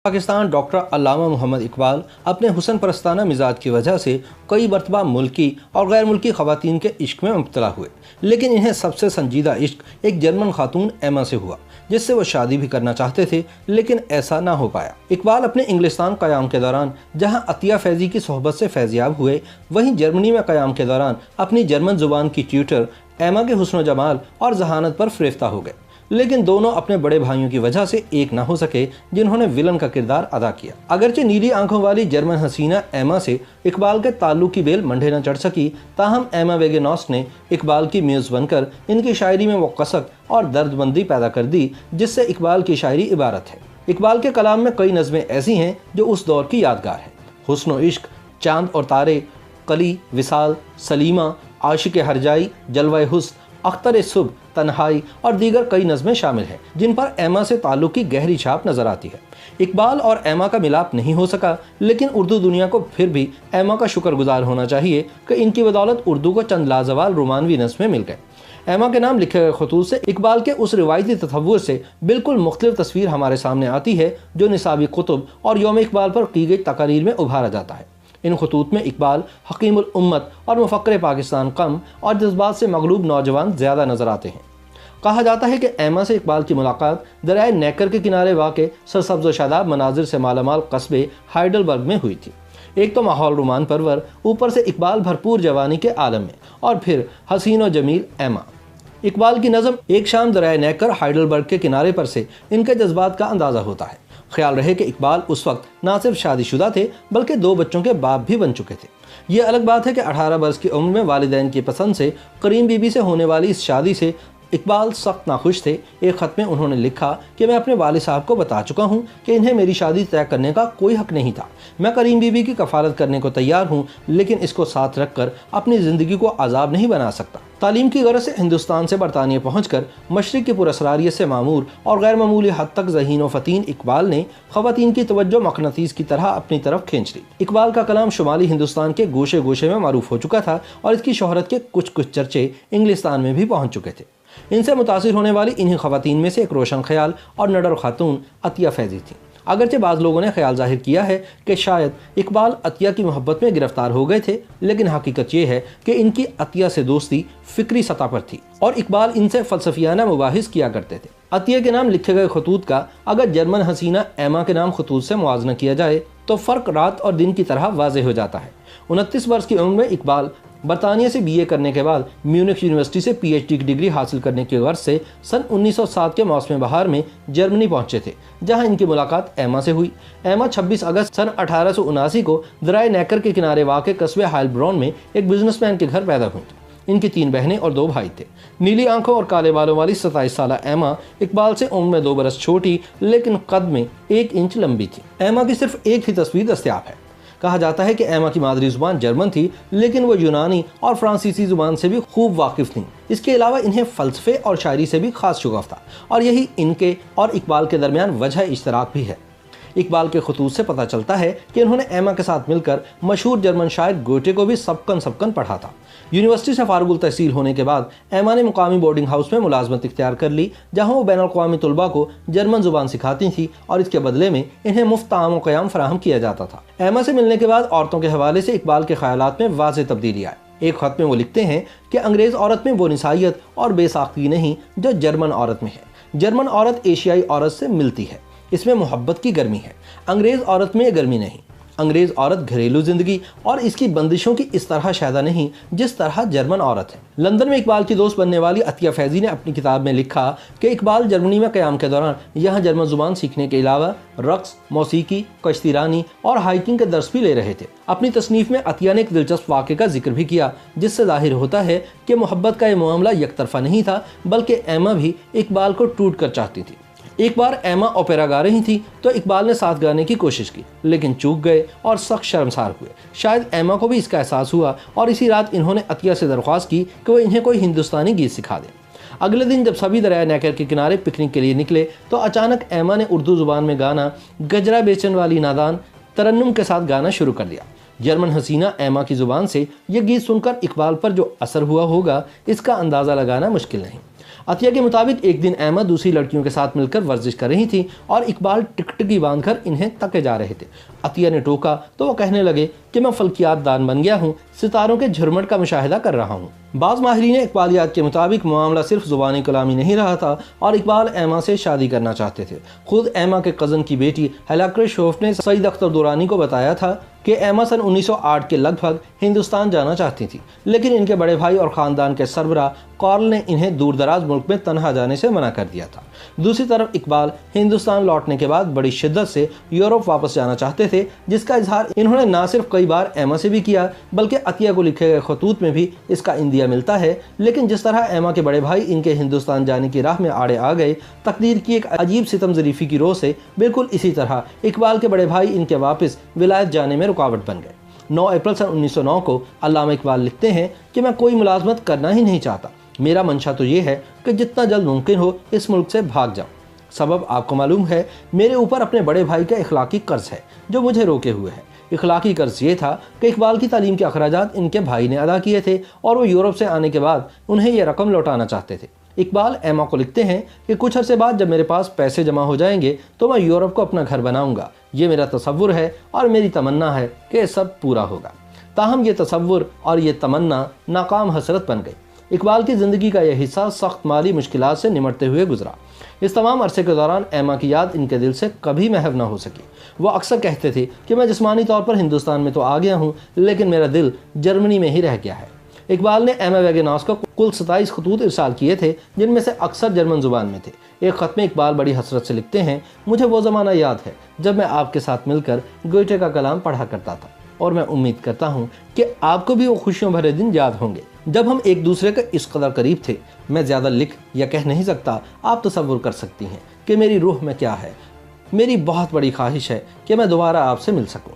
Pakistan doctor अल्लामा मोहम्मद इकबाल अपने हुसन परस्ताना मिजाज की वजह से कई मरतबा मुल्की और गैर मुल्की ख़वातीन के इश्क में मुब्तला हुए, लेकिन इन्हें सबसे संजीदा इश्क एक जर्मन खातून एमा से हुआ, जिससे वो शादी भी करना चाहते थे, लेकिन ऐसा ना हो पाया। इकबाल अपने इंग्लिस्तान क़याम के दौरान जहां अतिया फैज़ी की सोहबत से फैज़याब हुए, वहीं जर्मनी में क़याम के दौरान अपनी जर्मन ज़ुबान की ट्यूटर एमा के हुस्न जमाल और जहानत पर फ़रेफ्ता हो गए। लेकिन दोनों अपने बड़े भाइयों की वजह से एक ना हो सके, जिन्होंने विलन का किरदार अदा किया। अगरचे नीली आंखों वाली जर्मन हसीना एमा से इकबाल के ताल्लुक की बेल मंडे न चढ़ सकी, ताहम एमा वेगेनॉस ने इकबाल की म्यूज़ बनकर इनकी शायरी में वो कसक और दर्दमंदी पैदा कर दी, जिससे इकबाल की शायरी इबारत है। इकबाल के कलाम में कई नज़में ऐसी हैं जो उस दौर की यादगार है। हुस्न व इश्क, चांद और तारे, कली, विसाल, सलीमा, आशिक हरजाई, जलवा हुस्न, अख्तर सुबह, तन्हाई और दीगर कई नज़में शामिल हैं, जिन पर एमा से ताल्लुक़ की गहरी छाप नज़र आती है। इकबाल और एमा का मिलाप नहीं हो सका, लेकिन उर्दू दुनिया को फिर भी एमा का शुक्रगुजार होना चाहिए कि इनकी बदौलत उर्दू को चंद लाजवाल रोमानवी नज़्में मिल गए। एमा के नाम लिखे गए खतूत से इकबाल के उस रिवायती तसव्वुर से बिल्कुल मुख्तलिफ तस्वीर हमारे सामने आती है, जो निसाबी कुतुब और यौम इकबाल पर की गई तकारीर में उभारा जाता है। इन खतूत में इकबाल हकीमुल उम्मत और मुफक्कर पाकिस्तान कम और जज्बात से मगलूब नौजवान ज़्यादा नज़र आते हैं। कहा जाता है कि एमा से इकबाल की मुलाकात दरियाए नेकर के किनारे वाक़े सरसब्ज़ व शादाब मनाजिर से मालामाल कस्बे हाइडलबर्ग में हुई थी। एक तो माहौल रोमान परवर, ऊपर से इकबाल भरपूर जवानी के आलम में, और फिर हसीन व जमील एमा। इकबाल की नज़म एक शाम दरियाए नेकर हाइडलबर्ग के किनारे पर से इनके जज्बात का अंदाज़ा होता है। ख्याल रहे कि इकबाल उस वक्त ना सिर्फ शादीशुदा थे, बल्कि 2 बच्चों के बाप भी बन चुके थे। ये अलग बात है कि 18 वर्ष की उम्र में वालिदैन की पसंद से करीम बीबी से होने वाली इस शादी से इकबाल सख्त नाखुश थे। एक ख़त में उन्होंने लिखा कि मैं अपने वालिद साहब को बता चुका हूँ कि इन्हें मेरी शादी तय करने का कोई हक नहीं था। मैं करीम बीबी की कफ़ालत करने को तैयार हूँ, लेकिन इसको साथ रख कर अपनी ज़िंदगी को आज़ाब नहीं बना सकता। तालीम की गरज से हिंदुस्तान से बरतानिया पहुँचकर मशरिक़ की पुरअसरारियत से मामूर और गैर मामूली हद तक ज़हीन व फ़तीन इकबाल ने ख़वातीन की तवज्जो मक़नातीस की तरह अपनी तरफ खींच ली। इकबाल का कलाम शुमाली हिंदुस्तान के गोशे गोशे में मारूफ हो चुका था और इसकी शोहरत के कुछ चर्चे इंग्लिस्तान में भी पहुँच चुके थे। इनसे मुतासिर होने वाली इन्हीं ख़वातीन में से एक रोशन ख्याल और नडर खातून अतिया फैज़ी थी। अगरचे बाज़ लोगों ने ख्याल जाहिर किया है कि शायद इकबाल अतिया की मोहब्बत में गिरफ्तार हो गए थे, लेकिन हकीकत यह है कि इनकी अतिया से दोस्ती फ़िक्री सतह पर थी और इकबाल इनसे फ़लसफियाना मुबाहिस किया करते थे। अतिया के नाम लिखे गए खतूत का अगर जर्मन हसीना एमा के नाम खतूत से मुआवजना किया जाए तो फ़र्क रात और दिन की तरह वाज़ेह हो जाता है। 29 वर्ष की उम्र में इकबाल बरतानिया से बीए करने के बाद म्यूनिख यूनिवर्सिटी से पीएचडी की डिग्री हासिल करने की गर्ज से सन 1907 के मौसम बहार में जर्मनी पहुंचे थे, जहां इनकी मुलाकात एमा से हुई। एमा 26 अगस्त सन 1879 को दरियाए नेकर के किनारे वाक़े कस्बे हाइलब्रॉन में एक बिजनेसमैन के घर पैदा हुई थी। इनकी 3 बहनें और 2 भाई थे। नीली आंखों और काले बालों वाली 27 साला एमा इकबाल से उम्र में 2 बरस छोटी, लेकिन कद में 1 इंच लंबी थी। एमा की सिर्फ एक ही तस्वीर दस्तयाब है। कहा जाता है कि एमा की मादरी ज़ुबान जर्मन थी, लेकिन वो यूनानी और फ्रांसीसी ज़ुबान से भी खूब वाकिफ़ थीं। इसके अलावा इन्हें फ़लसफ़े और शायरी से भी ख़ास शुगफ़ था, और यही इनके और इकबाल के दरमियान वजह इश्तराक भी है। इकबाल के खतूत से पता चलता है कि उन्होंने एमा के साथ मिलकर मशहूर जर्मन शायर गोटे को भी सबकन पढ़ा था। यूनिवर्सिटी से फारुगुल तहसील होने के बाद एमा ने मुकामी बोर्डिंग हाउस में मुलाजमत इख्तियार कर ली, जहाँ वो बैनुल-अक़वामी तलबा को जर्मन ज़ुबान सिखाती थी और इसके बदले में इन्हें मुफ्त ताअम व क़याम फराहम किया जाता था। एमा से मिलने के बाद औरतों के हवाले से इकबाल के ख़यालात में वाज़ेह तब्दीली आई। एक ख़त में वो लिखते हैं कि अंग्रेज़ औरत में वो निसाइयत और बेसाख्ती नहीं जो जर्मन औरत में है। जर्मन औरत एशियाई औरत से मिलती है, इसमें मोहब्बत की गर्मी है। अंग्रेज़ औरत में गर्मी नहीं। अंग्रेज़ औरत घरेलू ज़िंदगी और इसकी बंदिशों की इस तरह शायदा नहीं जिस तरह जर्मन औरत है। लंदन में इकबाल की दोस्त बनने वाली अतिया फैज़ी ने अपनी किताब में लिखा कि इकबाल जर्मनी में क़याम के दौरान यहाँ जर्मन ज़ुबान सीखने के अलावा रक़्स, मौसीकी, कश्तीरानी और हाइकिंग के दर्स भी ले रहे थे। अपनी तसनीफ़ में अतिया ने एक दिलचस्प वाक़े का जिक्र भी किया, जिससे ज़ाहिर होता है कि मोहब्बत का ये मामला एक तरफ़ा नहीं था, बल्कि एमा भी इकबाल को टूट कर चाहती थी। एक बार एमा ओपेरा गा रही थी तो इकबाल ने साथ गाने की कोशिश की, लेकिन चूक गए और सख्त शर्मसार हुए। शायद एमा को भी इसका एहसास हुआ और इसी रात इन्होंने अतिया से दरख्वास्त की कि वो इन्हें कोई हिंदुस्तानी गीत सिखा दें। अगले दिन जब सभी दरिया नेकर के किनारे पिकनिक के लिए निकले तो अचानक एमा ने उर्दू ज़ुबान में गाना गजरा बेचन वाली नादान तरन्नुम के साथ गाना शुरू कर दिया। जर्मन हसीना एमा की ज़ुबान से यह गीत सुनकर इकबाल पर जो असर हुआ होगा, इसका अंदाज़ा लगाना मुश्किल नहीं। अतिया के मुताबिक एक दिन अहमद दूसरी लड़कियों के साथ मिलकर वर्जिश कर रही थी और इकबाल टिकटिकी बांधकर इन्हें तके जा रहे थे। अतिया ने टोका तो वो कहने लगे कि मैं फल्कियात दान बन गया हूँ, सितारों के झुरमट का मुशाहिदा कर रहा हूँ। बाज़ माहिरीन इकबालियात के मुताबिक मामला सिर्फ ज़ुबानी कलामी नहीं रहा था और इकबाल एमा से शादी करना चाहते थे। खुद एमा के कज़न की बेटी हेलाक्रे शोफ ने सईद अख्तर दुरानी को बताया था कि एमा सन 1908 के लगभग हिंदुस्तान जाना चाहती थी, लेकिन इनके बड़े भाई और ख़ानदान के सरबराह कार्ल ने इन्हें दूर दराज मुल्क में तनहा जाने से मना कर दिया था। दूसरी तरफ इकबाल हिंदुस्तान लौटने के बाद बड़ी शिद्दत से यूरोप वापस जाना चाहते थे, जिसका इजहार इन्होंने न सिर्फ कई बार एमा से भी किया बल्कि अतिया को लिखे गए खतूत में भी इसका इंदिया मिलता है। लेकिन जिस तरह एमा के बड़े भाई इनके हिंदुस्तान जाने की राह में आड़े आ गए, तकदीर की एक अजीब सितम ज़रीफ़ी की रोह से बिल्कुल इसी तरह इकबाल के बड़े भाई इनके वापस विलायत जाने में रुकावट बन गए। 9 अप्रैल सन 1909 को अल्लामा इकबाल लिखते हैं कि मैं कोई मुलाजमत करना ही नहीं चाहता, मेरा मंशा तो ये है कि जितना जल्द मुमकिन हो इस मुल्क से भाग जाऊं। सबब आपको मालूम है, मेरे ऊपर अपने बड़े भाई का इखलाकी कर्ज है जो मुझे रोके हुए है। इखलाकी कर्ज ये था कि इकबाल की तालीम के अखराजात इनके भाई ने अदा किए थे और वो यूरोप से आने के बाद उन्हें यह रकम लौटाना चाहते थे। इकबाल एमा को लिखते हैं कि कुछ अरसे बाद जब मेरे पास पैसे जमा हो जाएंगे तो मैं यूरोप को अपना घर बनाऊंगा। ये मेरा तसव्वुर है और मेरी तमन्ना है कि सब पूरा होगा। ताहम ये तसव्वुर और ये तमन्ना नाकाम हसरत बन गई। इकबाल की ज़िंदगी का यह हिस्सा सख्त माली मुश्किलात से निमटते हुए गुजरा। इस तमाम अरसे के दौरान एमा की याद इनके दिल से कभी महव न हो सकी। वो अक्सर कहते थे कि मैं जिस्मानी तौर पर हिंदुस्तान में तो आ गया हूँ, लेकिन मेरा दिल जर्मनी में ही रह गया है। इकबाल ने एमा वेगेनास को कुल 27 खतूत इरसाल किए थे, जिनमें से अक्सर जर्मन जुबान में थे। एक ख़त में इकबाल बड़ी हसरत से लिखते हैं, मुझे वो ज़माना याद है जब मैं आपके साथ मिलकर गोएटे का कलाम पढ़ा करता था और मैं उम्मीद करता हूँ कि आपको भी वो खुशियों भरे दिन याद होंगे जब हम एक दूसरे के इस कदर करीब थे। मैं ज़्यादा लिख या कह नहीं सकता, आप तसव्वुर कर सकती हैं कि मेरी रूह में क्या है। मेरी बहुत बड़ी ख्वाहिश है कि मैं दोबारा आपसे मिल सकूँ।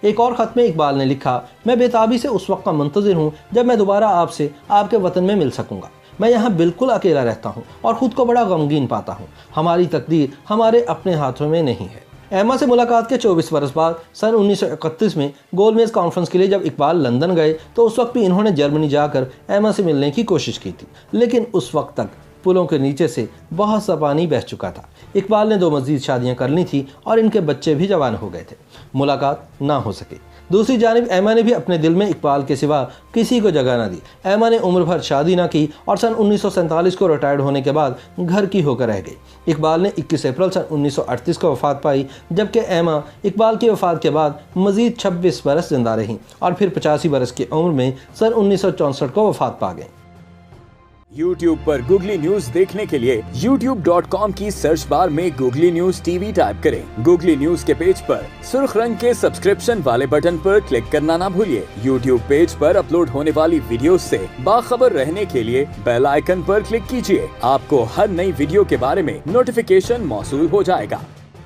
एक और ख़त में इकबाल ने लिखा, मैं बेताबी से उस वक्त का मुंतज़िर हूँ जब मैं दोबारा आपसे आपके वतन में मिल सकूँगा। मैं यहाँ बिल्कुल अकेला रहता हूँ और ख़ुद को बड़ा गमगीन पाता हूँ। हमारी तकदीर हमारे अपने हाथों में नहीं है। एमा से मुलाकात के 24 बरस बाद सन 1931 में गोलमेज कॉन्फ्रेंस के लिए जब इकबाल लंदन गए तो उस वक्त भी इन्होंने जर्मनी जाकर एमा से मिलने की कोशिश की थी, लेकिन उस वक्त तक पुलों के नीचे से बहुत सा पानी बह चुका था। इकबाल ने 2 मज़ीद शादियां कर ली थी और इनके बच्चे भी जवान हो गए थे। मुलाकात ना हो सके। दूसरी जानिब एमा ने भी अपने दिल में इकबाल के सिवा किसी को जगह ना दी। एमा ने उम्र भर शादी ना की और सन 1947 को रिटायर्ड होने के बाद घर की होकर रह गई। इकबाल ने 21 अप्रैल सन 1938 को वफ़ात पाई, जबकि एमा इकबाल की वफ़ात के बाद मज़ीद 26 बरस जिंदा रहीं और फिर 85 बरस की उम्र में सन 1964 को वफ़ात पा गईं। YouTube पर गूगली न्यूज देखने के लिए youtube.com की सर्च बार में गूगली न्यूज टीवी टाइप करें। गूगली न्यूज के पेज पर सुर्ख रंग के सब्सक्रिप्शन वाले बटन पर क्लिक करना ना भूलिए। YouTube पेज पर अपलोड होने वाली वीडियोस से बाखबर रहने के लिए बेल आइकन पर क्लिक कीजिए। आपको हर नई वीडियो के बारे में नोटिफिकेशन मौसूल हो जाएगा।